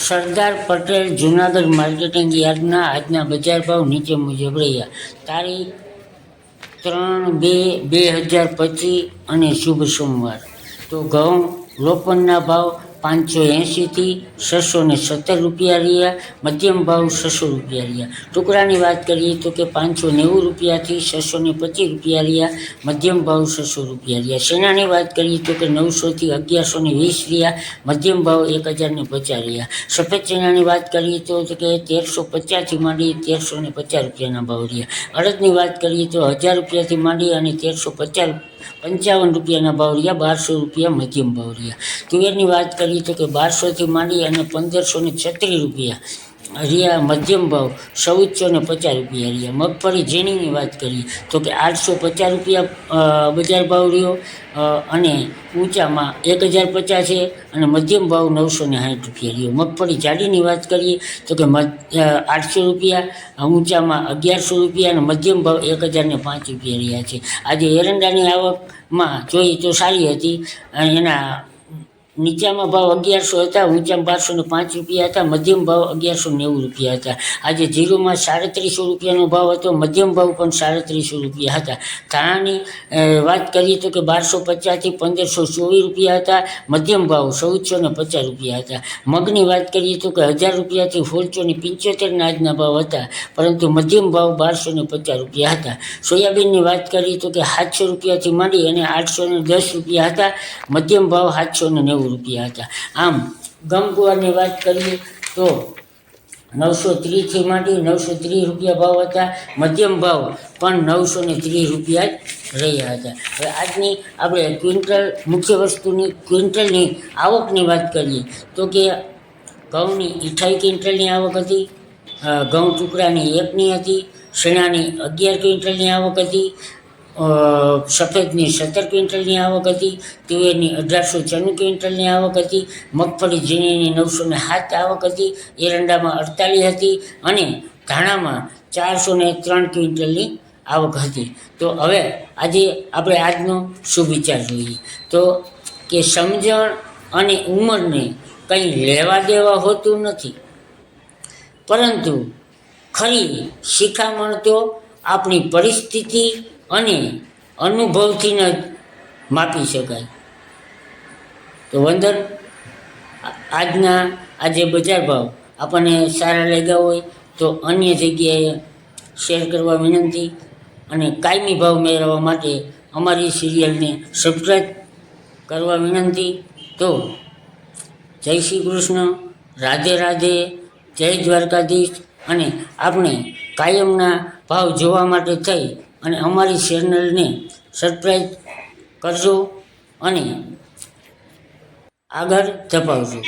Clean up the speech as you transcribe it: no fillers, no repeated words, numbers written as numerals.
Sardar Patel Junagadh marketing યાર્ડના આજના બજાર ભાવ નીચે મુજબ રહ્યા. તારીખ 3/2/2025 અને શુભ સોમવાર. તો ઘઉં લોપનના ભાવ 580થી 617 રૂપિયા રહ્યા. મધ્યમ ભાવ 600 રૂપિયા રહ્યા. ટુકડાની વાત કરીએ તો કે 590 રૂપિયાથી 625 રૂપિયા રહ્યા. મધ્યમ ભાવ 600 રૂપિયા રહ્યા. શેણાની વાત કરીએ તો કે 900થી 1120 રહ્યા. મધ્યમ ભાવ 1050 રહ્યા. સફેદ ચણાની વાત કરીએ તો કે 1350થી માંડી 1350 રૂપિયાના ભાવ રહ્યા. અડદની વાત કરીએ તો 1000 રૂપિયાથી માંડી અને 1355 રૂપિયાના ભાવ રહ્યા. 1200 રૂપિયા મધ્યમ ભાવ રહ્યા. તુવેરની વાત કરીએ તો કે 1200થી માંડી અને 1536 રૂપિયા રહ્યા. મધ્યમ ભાવ 1450 રૂપિયા રહ્યા. મગફળી ઝીણીની વાત કરીએ તો કે 850 રૂપિયા બજાર ભાવ રહ્યો અને ઊંચામાં 1050 છે અને મધ્યમ ભાવ 960 રૂપિયા રહ્યો. મગફળી જાડીની વાત કરીએ તો કે 800 રૂપિયા, ઊંચામાં 1100 રૂપિયા અને મધ્યમ ભાવ 1005 રૂપિયા રહ્યા છે. આજે એરંડાની આવકમાં જોઈએ તો સારી હતી. એના નીચામાં ભાવ 1100 હતા, ઊંચામાં 1205 રૂપિયા હતા, મધ્યમ ભાવ 1190 રૂપિયા હતા. આજે જીરુમાં 3700 રૂપિયાનો ભાવ હતો, મધ્યમ ભાવ પણ 3700 રૂપિયા હતા. ધાણાની વાત કરીએ તો કે 1250થી 1524 રૂપિયા હતા, મધ્યમ ભાવ 1450 રૂપિયા હતા. મગની વાત કરીએ તો કે 1000 રૂપિયાથી 1675 આજના ભાવ હતા, પરંતુ મધ્યમ ભાવ 1250 રૂપિયા હતા. સોયાબીનની વાત કરીએ તો કે 700 રૂપિયાથી માંડી અને 810 રૂપિયા હતા, મધ્યમ ભાવ 790 રૂપિયા હતા. આમ ગમગુવારની વાત કરીએ તો 930થી માંડી 930 રૂપિયા ભાવ હતા, મધ્યમ ભાવ પણ 930 રૂપિયા જ રહ્યા હતા. હવે આજની આપણે મુખ્ય વસ્તુની ક્વિન્ટલની આવકની વાત કરીએ તો કે ઘઉંની 28 ક્વિન્ટલની આવક હતી, ઘઉં ટુકડાની 1ની હતી, શેણાની 11 ક્વિન્ટલની આવક હતી, સફેદની 17 ક્વિન્ટલની આવક હતી, તુવેરની 1894 ક્વિન્ટલની આવક હતી, મગફળી ઝીણીની 907 આવક હતી, એરંડામાં 48 હતી અને ધાણામાં 403 ક્વિન્ટલની આવક હતી. તો હવે આજે આપણે આજનો શુભ વિચાર જોઈએ તો કે સમજણ અને ઉંમરને કંઈ લેવા દેવા હોતું નથી, પરંતુ ખરી શિખામણ તો આપણી પરિસ્થિતિ અને અનુભવથી જ માપી શકાય. તો વંદન. આજે બજાર ભાવ આપણને સારા લાગ્યા હોય તો અન્ય જગ્યાએ શેર કરવા વિનંતી અને કાયમી ભાવ મેળવવા માટે અમારી સિરિયલને સબસ્ક્રાઈબ કરવા વિનંતી. તો જય શ્રી કૃષ્ણ, રાધે રાધે, જય દ્વારકાધીશ. અને આપણે કાયમના ભાવ જોવા માટે થઈ અને અમારી ચેનલને સબસ્ક્રાઈબ કરજો અને આગળ ધપાવજો.